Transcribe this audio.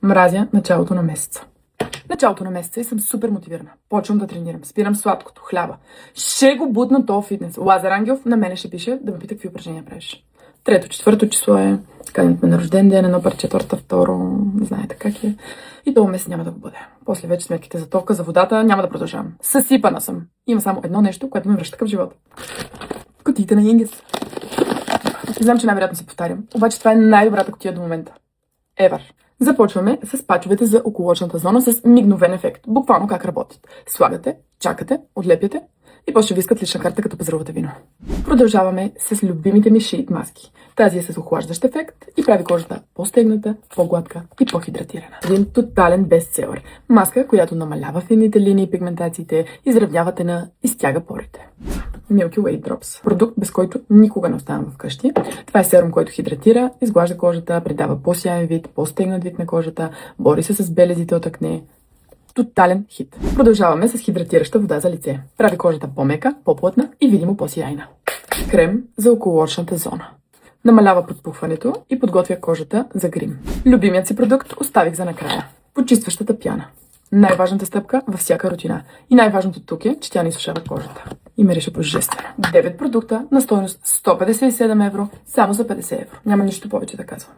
Мразя началото на месеца. Началото на месеца и съм супер мотивирана. Почвам да тренирам. Спирам сладкото, хляба. Ще го бутна то фитнес. Лазар Ангелов на мене ще пише да ме пита какви упражнения правиш. 3-то, 4-то число е. Канят ме на рожден ден, едно парче торта, второ. Знаете как е. И този месец няма да го бъде. После вече сметките за тока, за водата няма да продължавам. Съсипана съм. Има само едно нещо, което ме връща към живота. Кутиите на Ингис. Знам, че най-вероятно се повтарям. Обаче това е най-добрата кутия до момента. Ever. Започваме с пачовете за околочната зона с мигновен ефект. Буквално как работят. Слагате, чакате, отлепяте и после ви искат лична карта, като пазарувате вино. Продължаваме с любимите ми шиит маски. Тази е с охлаждащ ефект и прави кожата по-стегната, по-гладка и по-хидратирана. Един тотален бестселър. Маска, която намалява финните линии и пигментациите, изравнява тена и стяга порите. Milky Way Drops. Продукт, без който никога не оставам вкъщи. Това е серум, който хидратира, изглажда кожата, придава по-сяен вид, по-стегнат вид на кожата, бори се с белезите от акне. Тотален хит. Продължаваме с хидратираща вода за лице. Прави кожата по-мека, по-плътна и видимо по-сияйна. Крем за околоочната зона. Намалява подпухването и подготвя кожата за грим. Любимият си продукт оставих за накрая. Почистващата пяна. Най-важната стъпка във всяка рутина. И най-важното тук е, че тя не изсушава кожата. И мирише божествено. 9 продукта на стойност 157 евро, само за 50 евро. Няма нищо повече да казвам.